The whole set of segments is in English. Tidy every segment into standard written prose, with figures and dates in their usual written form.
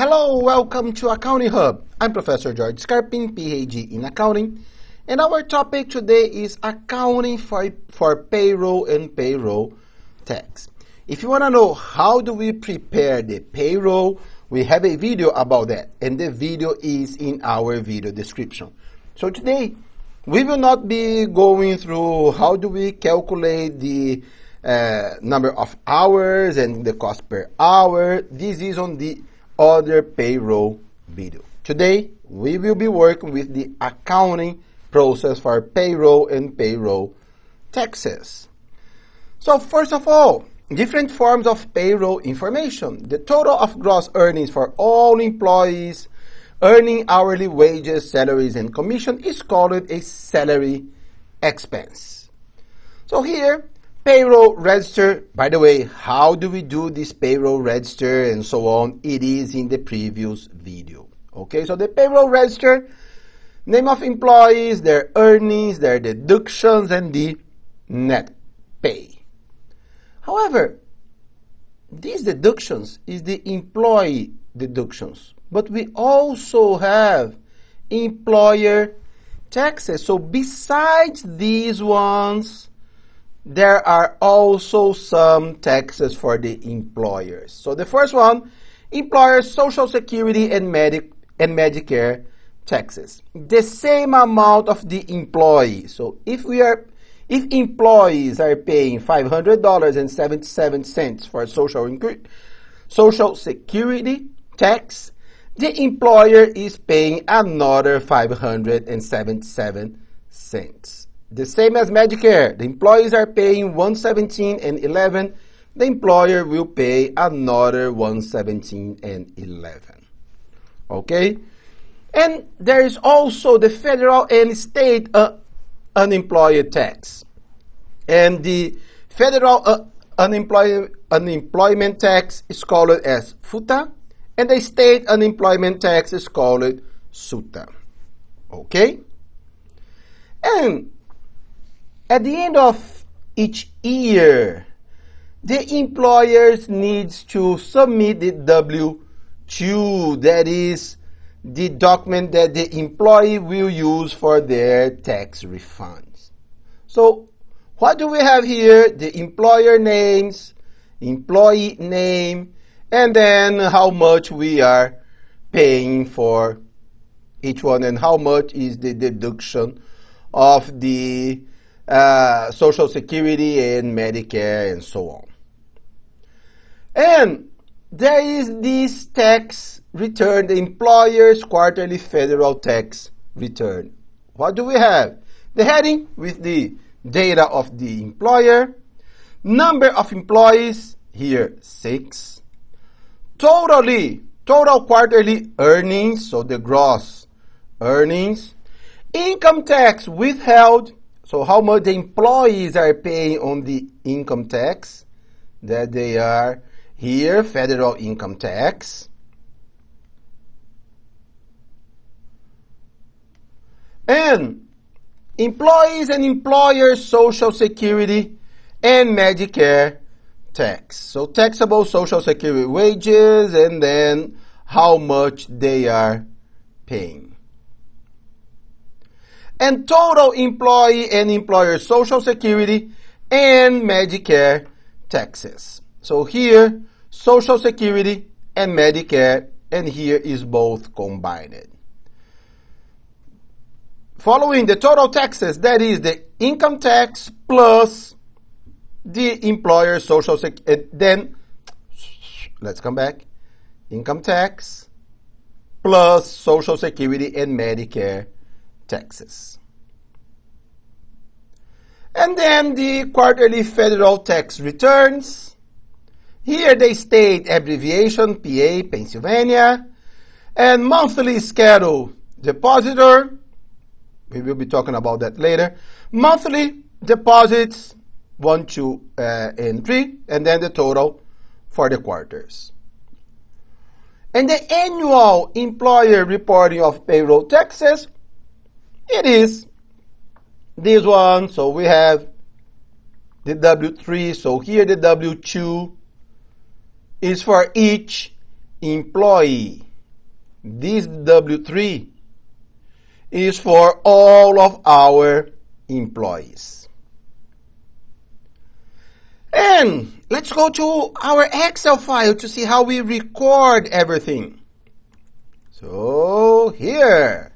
Hello, welcome to Accounting Hub. I'm Professor George Scarpin, PhD in Accounting, and our topic today is accounting for payroll and payroll tax. If you want to know how do we prepare the payroll, we have a video about that, and the video is in our video description. So today, we will not be going through how do we calculate the number of hours and the cost per hour. This is on the other payroll video. Today, we will be working with the accounting process for payroll and payroll taxes. So first of all, different forms of payroll information. The total of gross earnings for all employees earning hourly wages, salaries, and commission is called a salary expense. So here, payroll register. By the way, how do we do this payroll register and so on? It is in the previous video. Okay, so the payroll register, name of employees, their earnings, their deductions, and the net pay. However, these deductions is the employee deductions, but we also have employer taxes. So besides these ones, there are also some taxes for the employers. So the first one, employers' Social Security and Medicare taxes. The same amount of the employee. So if employees are paying $500.77 for Social Security tax, the employer is paying another $577. The same as Medicare. The employees are paying $117 and $11. The employer will pay another $117 and $11. Okay? And there is also the federal and state unemployed tax. And the federal unemployment tax is called as FUTA, and the state unemployment tax is called SUTA. Okay? And at the end of each year, the employers needs to submit the W-2, that is the document that the employee will use for their tax refunds. So what do we have here? The employer names, employee name, and then how much we are paying for each one and how much is the deduction of the Social Security and Medicare and so on. And there is this tax return, the employer's quarterly federal tax return. What do we have? The heading with the data of the employer, number of employees, here 6, total quarterly earnings, so the gross earnings, income tax withheld, so how much the employees are paying on the income tax, that they are here, federal income tax. And employees and employers' Social Security and Medicare tax. So taxable Social Security wages and then how much they are paying. And total employee and employer Social Security and Medicare taxes. So here, Social Security and Medicare, and here is both combined. Following the total taxes, that is the income tax plus the employer Social Security. Then, let's come back. Income tax plus Social Security and Medicare taxes. And then the quarterly federal tax returns. Here they state abbreviation PA, Pennsylvania, and monthly schedule depositor. We will be talking about that later. Monthly deposits 1, 2, and 3, and then the total for the quarters. And the annual employer reporting of payroll taxes, it is this one. So we have the W-3. So here the W-2 is for each employee. This W-3 is for all of our employees. And let's go to our Excel file to see how we record everything. So here.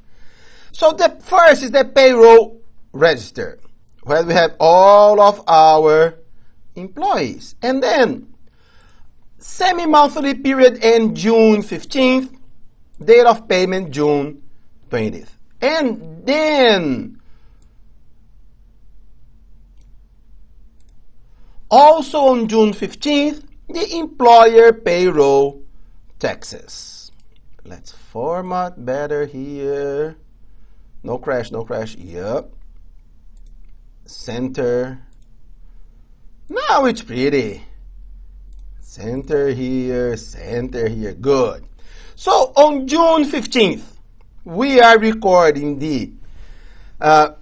So the first is the payroll register, where we have all of our employees. And then semi-monthly period end June 15th, date of payment June 20th. And then also on June 15th, the employer payroll taxes. Let's format better here. No crash, no crash. Yep. Center. Now it's pretty. Center here, center here. Good. So on June 15th, we are recording the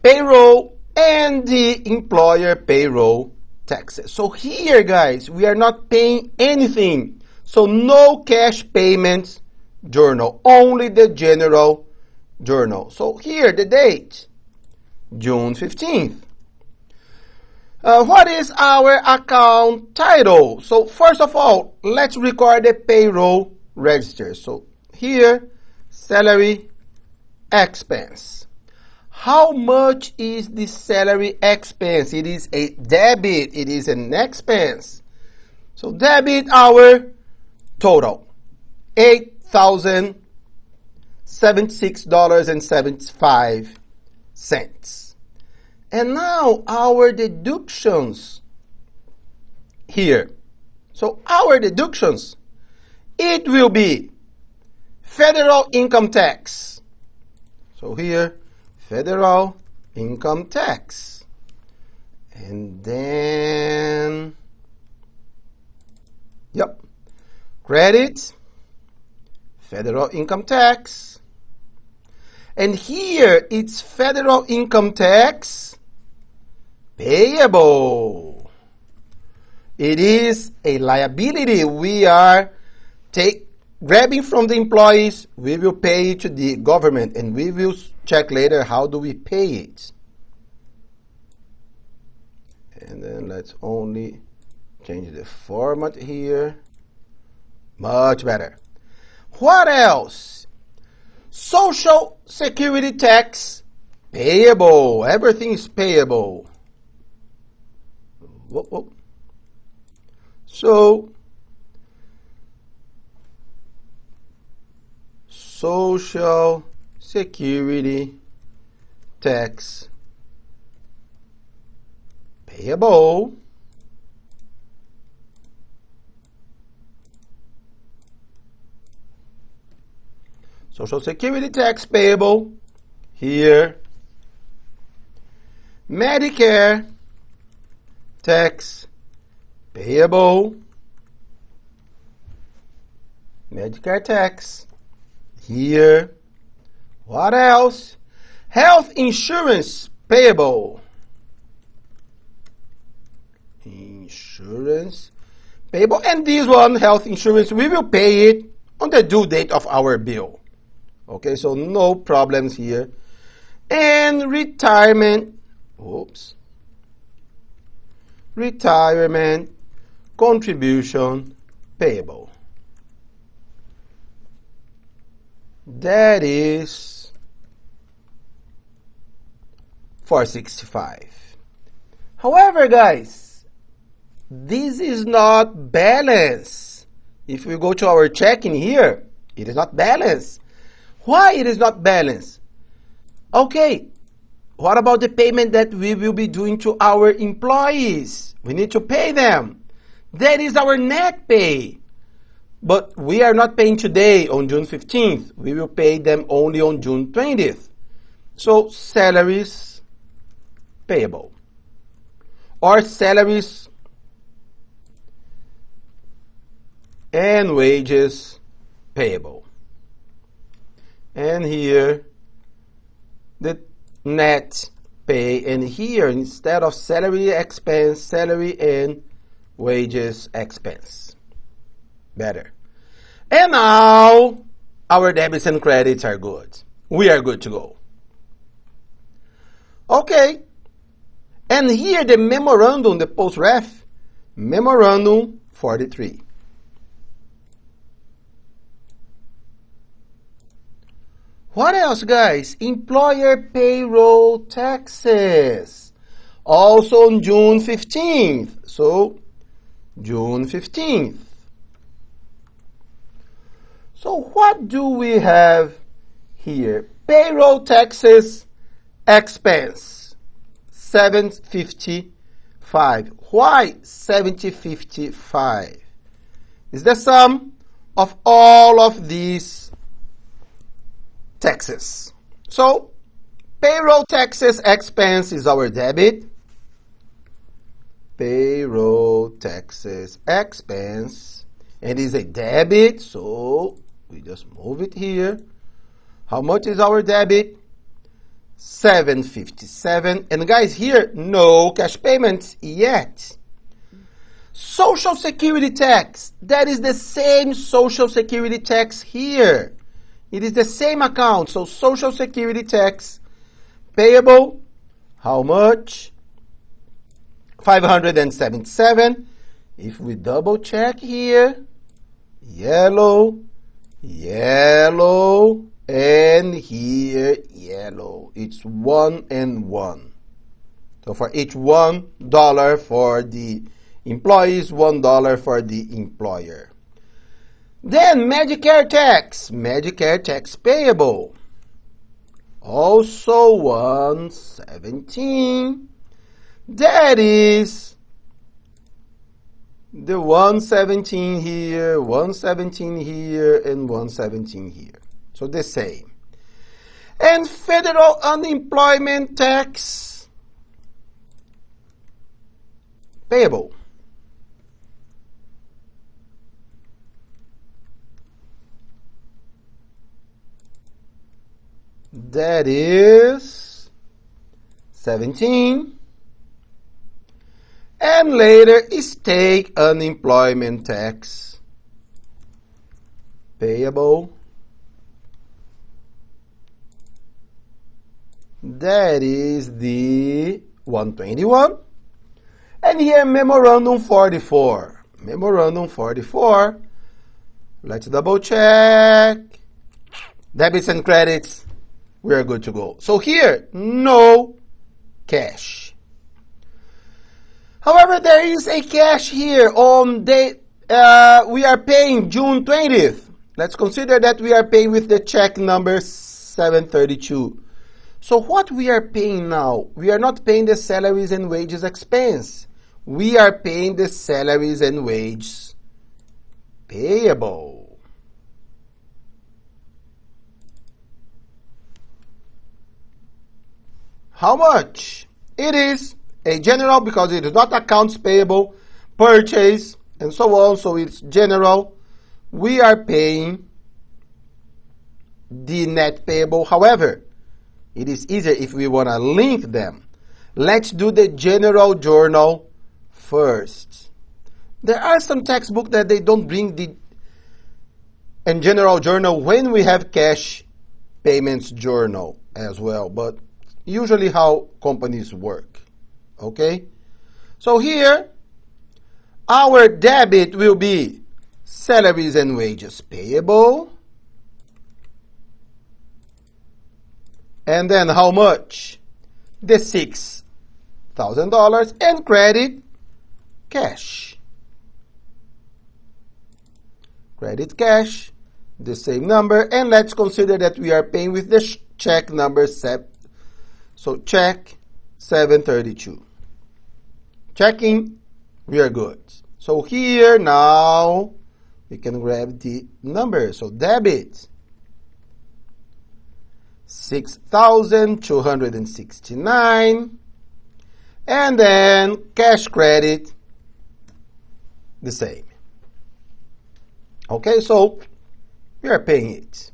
payroll and the employer payroll taxes. So here, guys, we are not paying anything. So no cash payments journal, only the general journal. So here, the date, June 15th. What is our account title? So first of all, let's record the payroll register. So here, salary expense. How much is the salary expense? It is a debit. It is an expense. So debit our total, $8,076.75. And now our deductions here. So our deductions, it will be federal income tax. So here, federal income tax. And then, yep, credit, federal income tax. And here, it's federal income tax payable. It is a liability. We are grabbing from the employees. We will pay it to the government, and we will check later how do we pay it. And then let's only change the format here. Much better. What else? Social Security tax payable. Everything is payable. Whoop, whoop. So, Social Security tax payable. Social Security tax payable here. Medicare tax payable. Medicare tax here. What else? Health insurance payable. Insurance payable. And this one, health insurance, we will pay it on the due date of our bill. Okay, so no problems here. And retirement, retirement contribution payable. That is $465. However, guys, this is not balanced. If we go to our checking here, it is not balanced. Why it is not balanced? Okay, what about the payment that we will be doing to our employees? We need to pay them. That is our net pay. But we are not paying today on June 15th. We will pay them only on June 20th. So salaries payable. Or salaries and wages payable. And here, the net pay. And here, instead of salary expense, salary and wages expense. Better. And now, our debits and credits are good. We are good to go. Okay. And here the memorandum, the post-ref, memorandum 43. What else, guys? Employer payroll taxes. Also on June 15th. So, June 15th. So, what do we have here? Payroll taxes expense. 755. Why 755? Is the sum of all of these taxes. So, payroll taxes expense is our debit. Payroll taxes expense. And is a debit, so we just move it here. How much is our debit? 757. And guys, here, no cash payments yet. Social Security tax. That is the same Social Security tax here. It is the same account. So Social Security tax payable. How much? 577. If we double check here, yellow, yellow, and here yellow. It's 1 and 1. So for each $1 for the employees, $1 for the employer. Then Medicare tax payable. Also 117. That is the 117 here, 117 here, and 117 here. So the same. And federal unemployment tax payable. That is 17. And later, state unemployment tax payable. That is the 121. And here, memorandum 44. Memorandum 44. Let's double check. Debits and credits. We are good to go. So here, no cash. However, there is a cash here on date. We are paying June 20th. Let's consider that we are paying with the check number 732. So what we are paying now? We are not paying the salaries and wages expense. We are paying the salaries and wages payable. How much? It is a general because it is not accounts payable, purchase, and so on. So it's general. We are paying the net payable. However, it is easier if we want to link them. Let's do the general journal first. There are some textbooks that they don't bring the general journal when we have cash payments journal as well. But usually how companies work. Okay? So here, our debit will be salaries and wages payable. And then how much? The $6,000 and credit cash. Credit cash, the same number. And let's consider that we are paying with the check number 7. So check 732. Checking, we are good. So here now, we can grab the number. So debit, 6,269. And then cash credit, the same. Okay, so we are paying it.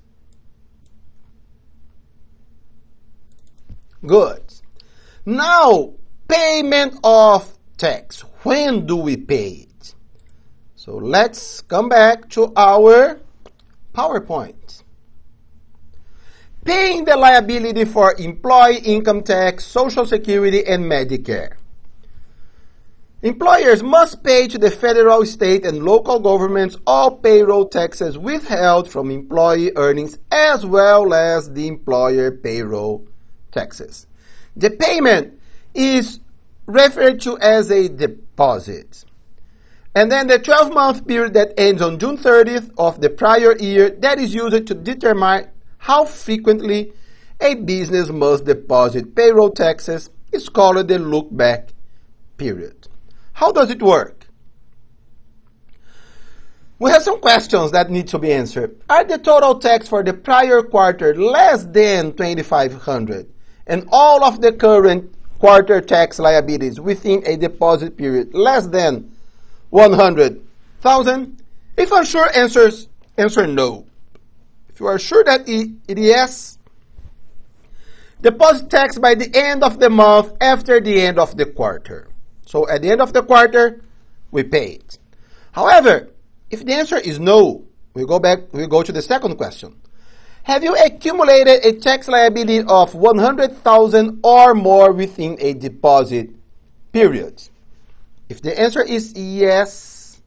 Good. Now, payment of tax. When do we pay it? So let's come back to our PowerPoint. Paying the liability for employee income tax, Social Security, and Medicare. Employers must pay to the federal, state, and local governments all payroll taxes withheld from employee earnings as well as the employer payroll taxes. The payment is referred to as a deposit. And then the 12-month period that ends on June 30th of the prior year, that is used to determine how frequently a business must deposit payroll taxes, is called the look-back period. How does it work? We have some questions that need to be answered. Are the total tax for the prior quarter less than $2,500 and all of the current quarter tax liabilities within a deposit period less than $100,000? If unsure, answer no. If you are sure that it yes, deposit tax by the end of the month after the end of the quarter. So at the end of the quarter, we pay it. However, if the answer is no, we go to the second question. Have you accumulated a tax liability of $100,000 or more within a deposit period? If the answer is yes,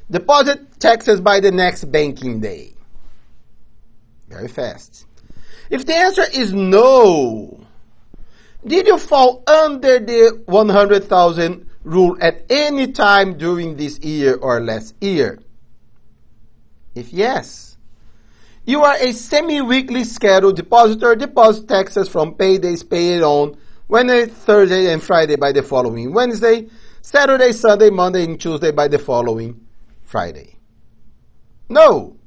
deposit taxes by the next banking day. Very fast. If the answer is no, did you fall under the 100,000 rule at any time during this year or last year? If yes, you are a semi-weekly scheduled depositor. Deposit taxes from paydays paid on Wednesday, Thursday, and Friday by the following Wednesday, Saturday, Sunday, Monday, and Tuesday by the following Friday. No.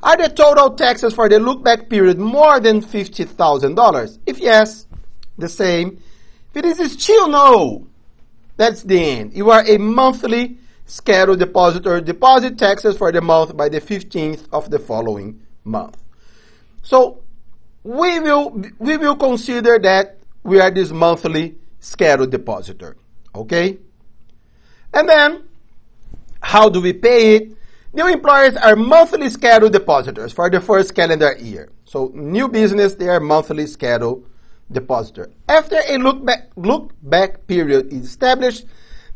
Are the total taxes for the look-back period more than $50,000? If yes, the same. If it is still no, that's the end. You are a monthly scheduled depositor. Deposit taxes for the month by the 15th of the following month. So we will consider that we are this monthly scheduled depositor. Okay? And then, how do we pay it? New employers are monthly scheduled depositors for the first calendar year. So new business, they are monthly scheduled depositor. After a look back period is established,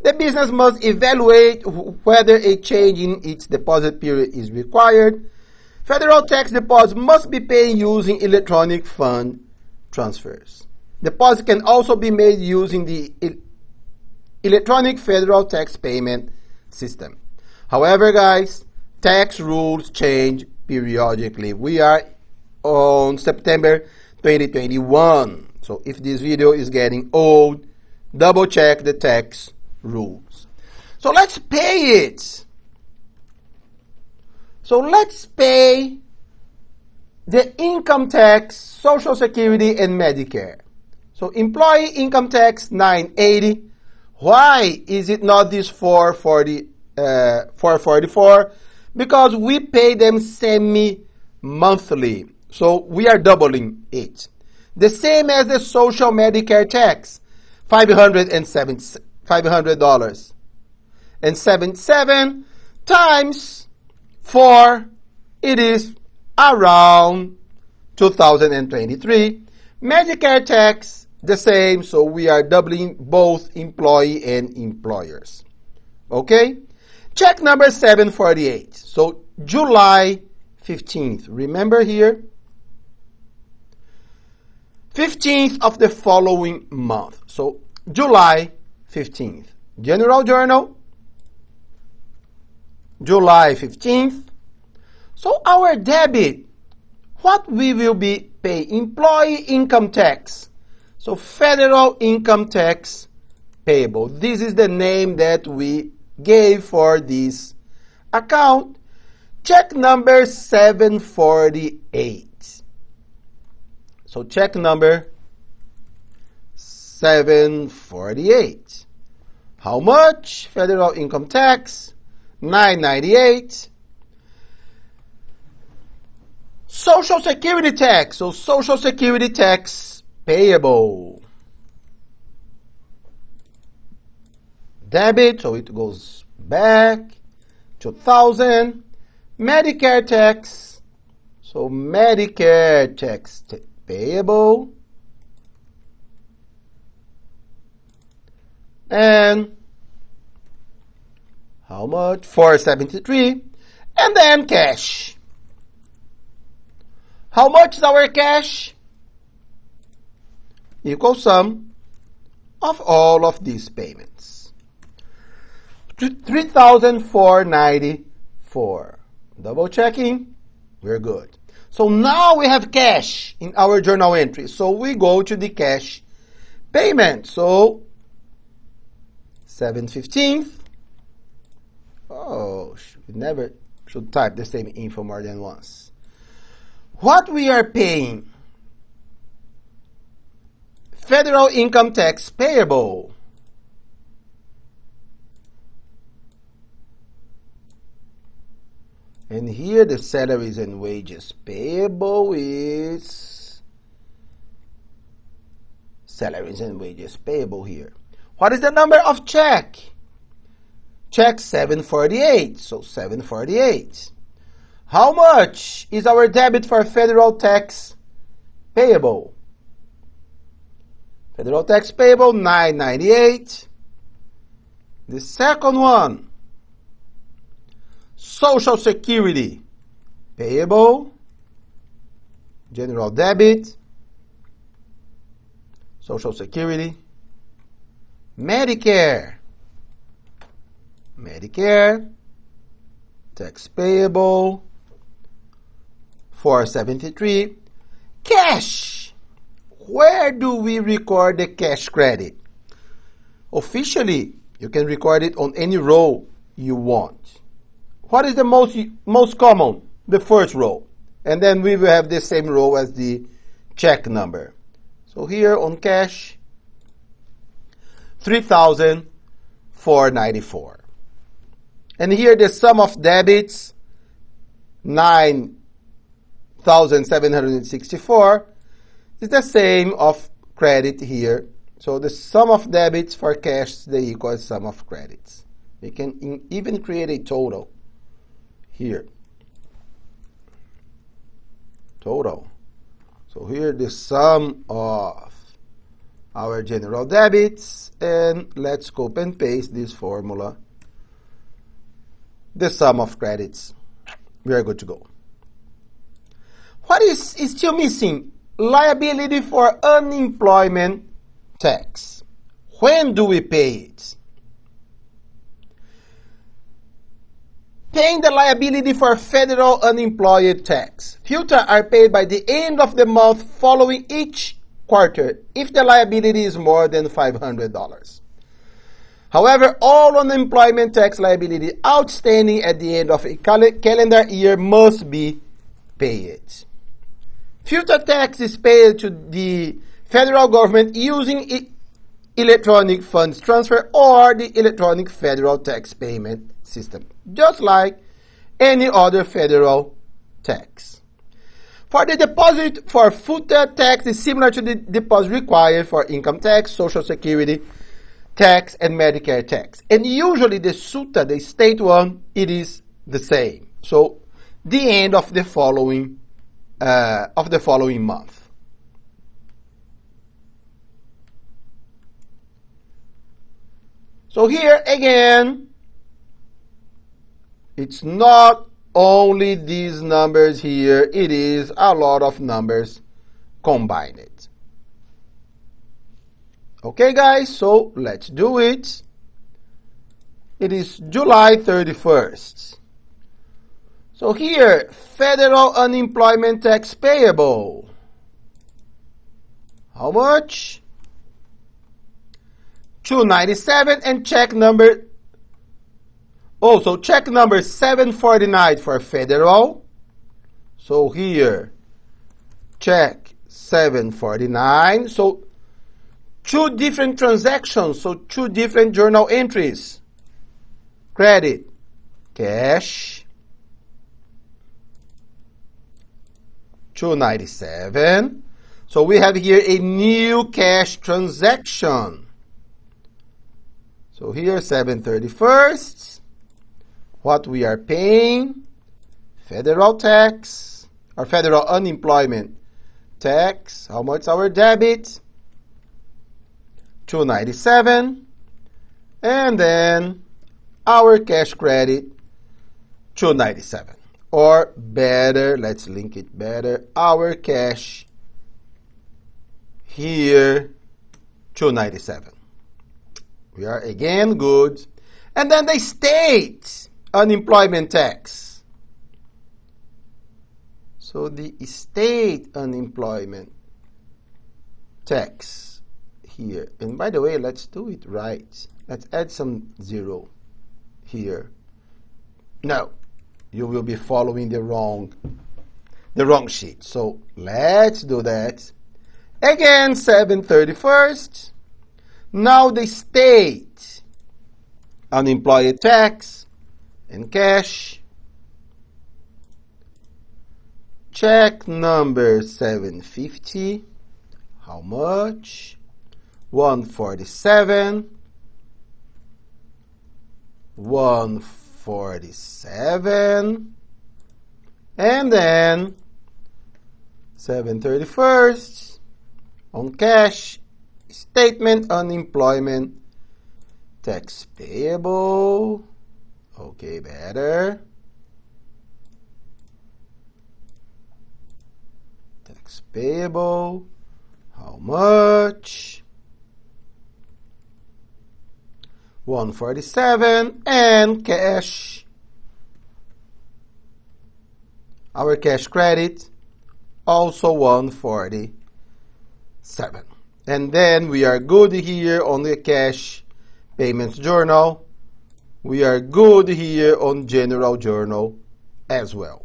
the business must evaluate whether a change in its deposit period is required. Federal tax deposits must be paid using electronic fund transfers. Deposit can also be made using the electronic federal tax payment system. However, guys, tax rules change periodically. We are on September 2021. So if this video is getting old, double check the tax rules. So let's pay it. So let's pay the income tax, Social Security, and Medicare. So employee income tax, $980. Why is it not this $444? Because we pay them semi-monthly. So we are doubling it. The same as the social Medicare tax, $500.77 times 4, it is around 2023. Medicare tax, the same, so we are doubling both employee and employers. Okay? Check number 748. So July 15th. Remember here? 15th of the following month. So July 15th. General Journal, July 15th. So our debit, what we will be paying? Employee income tax. So federal income tax payable. This is the name that we gave for this account. Check number 748. So check number 748. How much? Federal income tax, $998. Social Security tax. So Social Security tax payable. Debit, so it goes back to 1,000. Medicare tax. So Medicare tax payable. And how much? 473. And then cash. How much is our cash? Equal sum of all of these payments. 3,494. Double checking. We're good. So now we have cash in our journal entry. So we go to the cash payment. So 7/15. Oh, we never should type the same info more than once. What we are paying? Federal income tax payable. And here the salaries and wages payable is salaries and wages payable here. What is the number of check? Check 748. So 748. How much is our debit for federal tax payable? Federal tax payable, 998. The second one, Social Security payable, general debit, Social Security, Medicare, tax payable, 473, cash. Where do we record the cash credit? Officially, you can record it on any row you want. What is the most common? The first row. And then we will have the same row as the check number. So here on cash, 3,494. And here the sum of debits, 9,764. It's the same of credit here. So the sum of debits for cash, they equal sum of credits. We can even create a total here. Total. So here the sum of our general debits, and let's copy and paste this formula. The sum of credits. We are good to go. What is still missing? Liability for unemployment tax. When do we pay it? Paying the liability for federal unemployed tax. Filter are paid by the end of the month following each quarter if the liability is more than $500. However, all unemployment tax liability outstanding at the end of a calendar year must be paid. Future tax is paid to the federal government using electronic funds transfer or the electronic federal tax payment system, just like any other federal tax. For the deposit for future tax is similar to the deposit required for income tax, Social Security tax, and Medicare tax. And usually the SUTA, the state one, it is the same. So the end of the following month. So here again, it's not only these numbers here, it is a lot of numbers combined. Okay guys, so let's do it. It is July 31st. So here, federal unemployment tax payable. How much? $297, and check number, also check number 749 for federal. So here, check 749. So two different transactions, so two different journal entries. Credit, cash, $297. So we have here a new cash transaction. So here, 7/31, what we are paying, federal tax, our federal unemployment tax. How much our debit? $297. And then our cash credit, $297. Or better, let's link it better, our cash here, $297. We are again good. And then the state unemployment tax. So the state unemployment tax here. And by the way, let's do it right. Let's add some zero here. No, you will be following the wrong sheet. So let's do that. Again, 7/31. Now the state unemployed tax and cash. Check number 750. How much? 147. 147. And then 7/31 on cash. Statement unemployment tax payable. Okay, better. Tax payable. How much? 147. And cash. Our cash credit, also 147. And then we are good here on the cash payments journal. We are good here on general journal as well.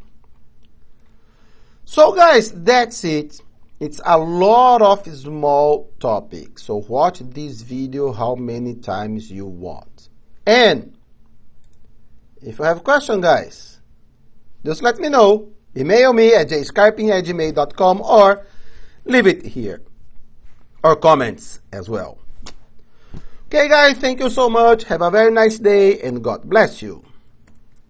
So guys, that's it. It's a lot of small topics. So watch this video how many times you want. And if you have a question, guys, just let me know. Email me at jscarping@gmail.com or leave it here. Or comments as well. Okay, guys, thank you so much. Have a very nice day and God bless you.